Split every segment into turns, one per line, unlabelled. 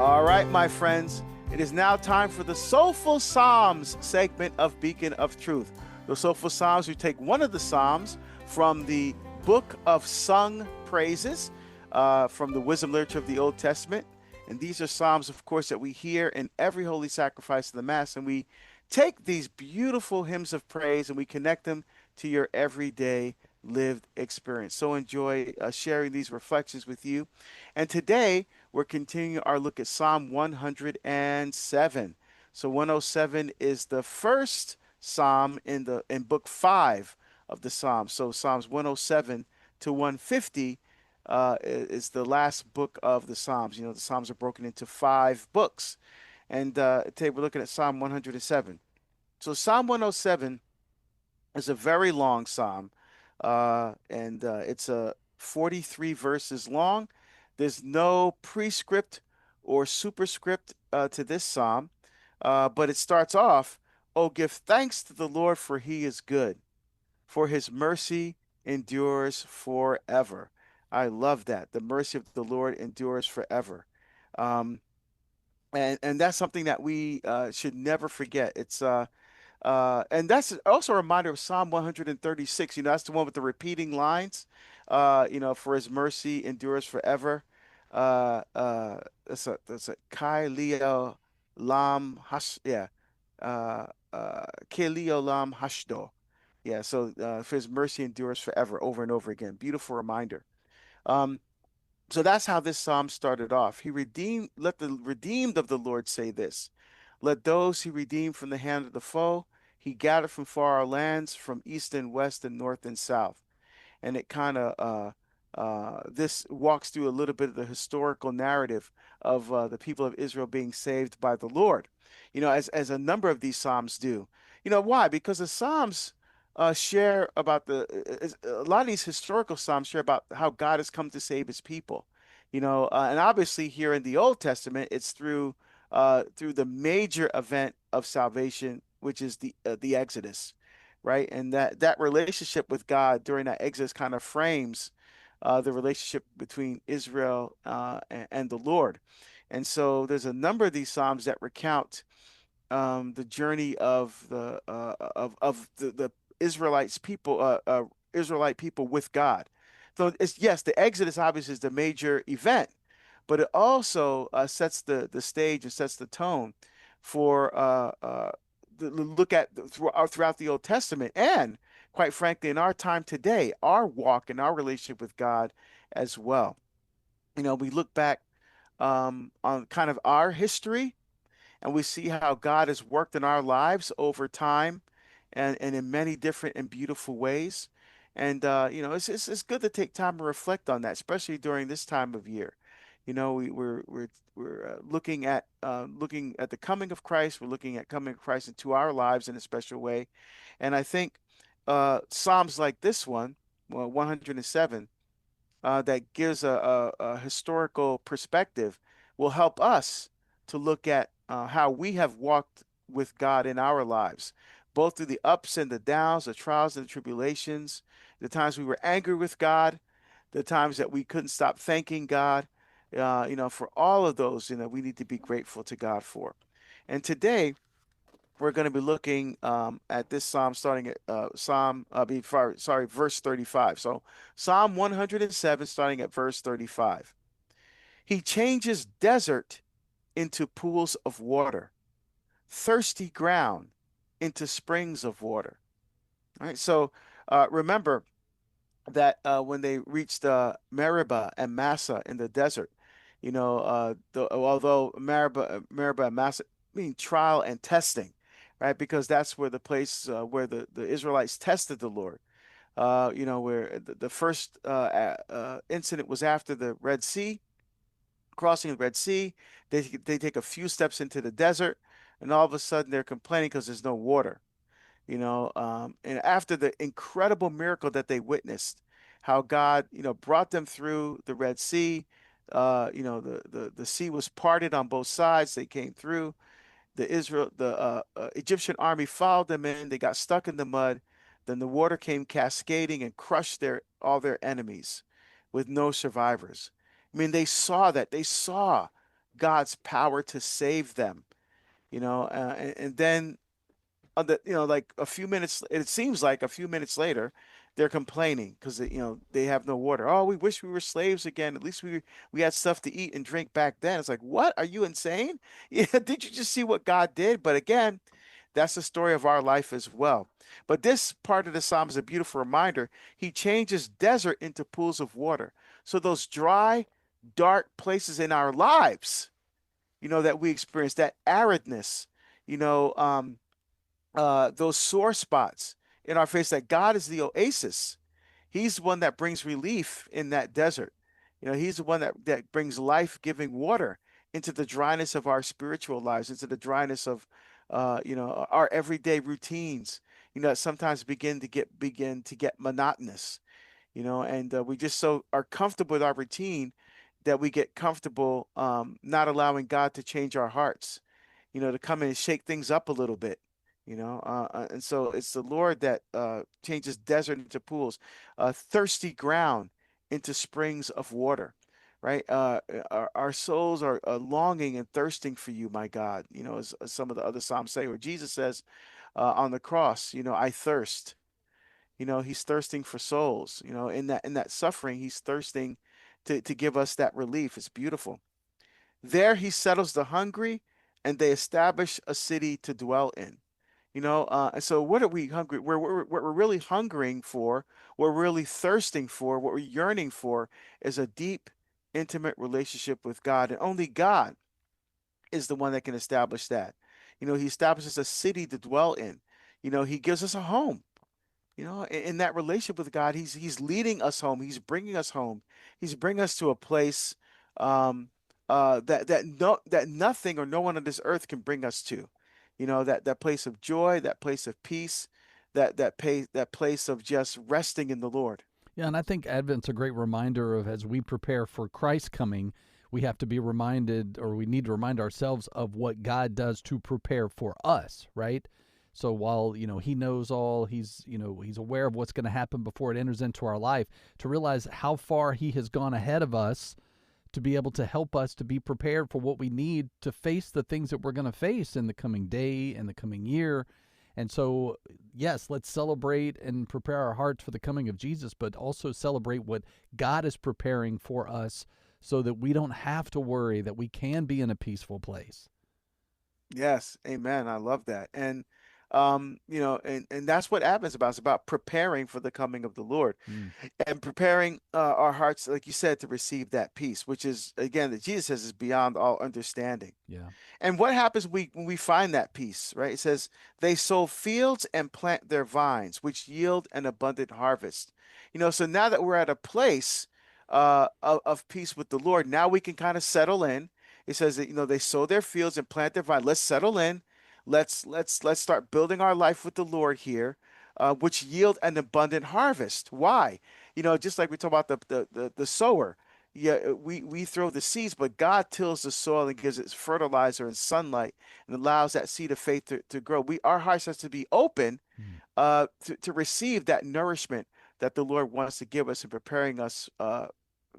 All right, my friends, it is now time for the Soulful Psalms segment of Beacon of Truth. The Soulful Psalms, we take one of the Psalms from the Book of Sung Praises, from the wisdom literature of the Old Testament. And these are Psalms, of course, that we hear in every holy sacrifice of the Mass. And we take these beautiful hymns of praise and we connect them to your everyday lived experience. So enjoy sharing these reflections with you. And today, we're continuing our look at Psalm 107. So 107 is the first psalm in book 5 of the Psalms. So Psalms 107 to 150 is the last book of the Psalms. You know, the Psalms are broken into 5 books. And today we're looking at Psalm 107. So Psalm 107 is a very long psalm, and it's 43 verses long. There's no prescript or superscript to this psalm, but it starts off, "Oh, give thanks to the Lord, for he is good, for his mercy endures forever." I love that. The mercy of the Lord endures forever. Um, and that's something that we should never forget. And that's also a reminder of Psalm 136. You know, that's the one with the repeating lines. For his mercy endures forever. That's a Kai Leo Lam Hash. Yeah. Ke Leo Lam Hashdo. Yeah. So for his mercy endures forever, over and over again. Beautiful reminder. Um, so that's how this psalm started off. Let the redeemed of the Lord say this. Let those he redeemed from the hand of the foe, he gathered from far lands, from east and west and north and south. And it kind of this walks through a little bit of the historical narrative of the people of Israel being saved by the Lord. You know, as a number of these psalms do. You know why? Because the psalms share about a lot of these historical psalms share about how God has come to save His people. You know, and obviously here in the Old Testament, it's through the major event of salvation, which is the Exodus, right? And that relationship with God during that Exodus kind of frames the relationship between Israel and the Lord. And so there's a number of these psalms that recount the journey of the Israelite people with God. So it's yes, the Exodus obviously is the major event, but it also sets the stage and sets the tone for the look at throughout the Old Testament and quite frankly in our time today, our walk and our relationship with God as well. You know, we look back on kind of our history and we see how God has worked in our lives over time and in many different and beautiful ways. And it's good to take time to reflect on that, especially during this time of year. You know, we're looking at the coming of Christ. We're looking at coming of Christ into our lives in a special way. And I think Psalms like this one, well, 107, that gives a historical perspective will help us to look at how we have walked with God in our lives, both through the ups and the downs, the trials and the tribulations, the times we were angry with God, the times that we couldn't stop thanking God. For all of those, we need to be grateful to God for. And today, we're going to be looking at this psalm starting at verse 35. So Psalm 107, starting at verse 35. He changes desert into pools of water, thirsty ground into springs of water. All right. So remember that when they reached Meribah and Massa in the desert, although Meribah and Massa mean trial and testing, right? Because that's where the place where the Israelites tested the Lord. Where the first incident was after the Red Sea, crossing the Red Sea. They take a few steps into the desert, and all of a sudden they're complaining because there's no water. And after the incredible miracle that they witnessed, how God, brought them through the Red Sea. The sea was parted on both sides. They came through. The Egyptian army followed them in. They got stuck in the mud. Then the water came cascading and crushed all their enemies with no survivors. I mean, they saw that. They saw God's power to save them. And then like a few minutes, it seems like a few minutes later, they're complaining because they have no water. Oh, we wish we were slaves again. At least we had stuff to eat and drink back then. It's like, what? Are you insane? Yeah, did you just see what God did? But again, that's the story of our life as well. But this part of the psalm is a beautiful reminder. He changes desert into pools of water. So those dry, dark places in our lives, that we experience, that aridness, you know, um, those sore spots in our face, that God is the oasis. He's the one that brings relief in that desert. He's the one that brings life-giving water into the dryness of our spiritual lives, into the dryness of, our everyday routines. Sometimes begin to get monotonous. And we just so are comfortable with our routine that we get comfortable not allowing God to change our hearts, to come in and shake things up a little bit. And so it's the Lord that changes desert into pools, thirsty ground into springs of water, right? Our souls are longing and thirsting for you, my God. As some of the other Psalms say, where Jesus says on the cross, I thirst. He's thirsting for souls. In that suffering, he's thirsting to give us that relief. It's beautiful. There he settles the hungry, and they establish a city to dwell in. And so what are we hungry? What we're really hungering for, what we're really thirsting for, what we're yearning for is a deep, intimate relationship with God. And only God is the one that can establish that. He establishes a city to dwell in. He gives us a home. In that relationship with God, he's leading us home. He's bringing us home. He's bringing us to a place that nothing or no one on this earth can bring us to. That place of joy, that place of peace, that place of just resting in the Lord.
Yeah, and I think Advent's a great reminder of as we prepare for Christ's coming, we have to be reminded, or we need to remind ourselves of what God does to prepare for us, right? So while, he knows all, he's aware of what's going to happen before it enters into our life, to realize how far he has gone ahead of us to be able to help us to be prepared for what we need to face the things that we're going to face in the coming day and the coming year. And so, yes, let's celebrate and prepare our hearts for the coming of Jesus, but also celebrate what God is preparing for us so that we don't have to worry, that we can be in a peaceful place.
Yes, amen. I love that. And that's what Advent's about. It's about preparing for the coming of the Lord
Mm,
and preparing our hearts, like you said, to receive that peace, which is, again, that Jesus says is beyond all understanding.
yeah.
And what happens when we find that peace, right? It says, they sow fields and plant their vines, which yield an abundant harvest. So now that we're at a place of peace with the Lord, now we can kind of settle in. It says that, they sow their fields and plant their vine. Let's settle in. Let's start building our life with the Lord here, which yield an abundant harvest. Why? Just like we talk about the sower. Yeah, we throw the seeds, but God tills the soil and gives it fertilizer and sunlight and allows that seed of faith to grow. Our hearts has to be open
Mm.
to receive that nourishment that the Lord wants to give us and preparing us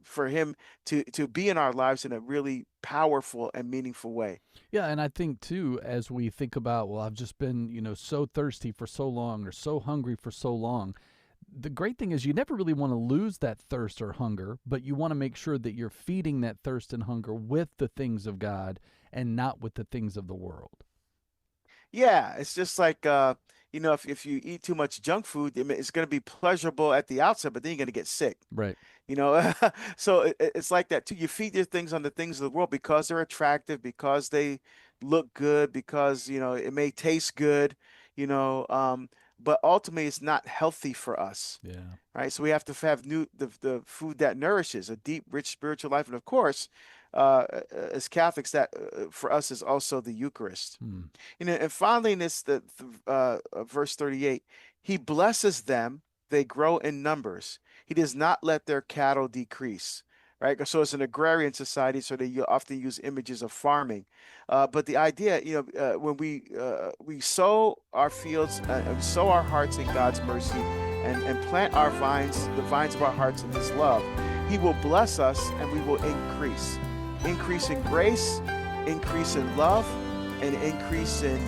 for Him to be in our lives in a really powerful and meaningful way.
Yeah, and I think too, as we think about, well, I've just been, so thirsty for so long or so hungry for so long. The great thing is you never really want to lose that thirst or hunger, but you want to make sure that you're feeding that thirst and hunger with the things of God and not with the things of the world.
Yeah, it's just like if you eat too much junk food, it's going to be pleasurable at the outset, but then you're going to get sick.
Right.
You know, so it's like that too. You feed your things on the things of the world because they're attractive, because they look good, because it may taste good, you know, but ultimately it's not healthy for us,
Yeah.
right? So we have to have the food that nourishes a deep, rich spiritual life, and of course, as Catholics, that for us is also the Eucharist.
Hmm.
And finally, in this verse 38, he blesses them; they grow in numbers. He does not let their cattle decrease. Right, so it's an agrarian society, so they often use images of farming. But the idea, when we sow our fields and sow our hearts in God's mercy, and plant our vines, the vines of our hearts in His love, He will bless us and we will increase. increase in grace, increase in love, and increase in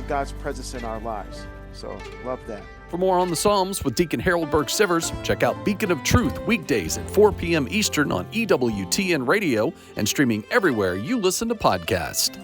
God's presence in our lives. So love that.
For more on the Psalms with Deacon Harold Burke-Sivers, check out Beacon of Truth weekdays at 4 p.m. Eastern on EWTN Radio and streaming everywhere you listen to podcasts.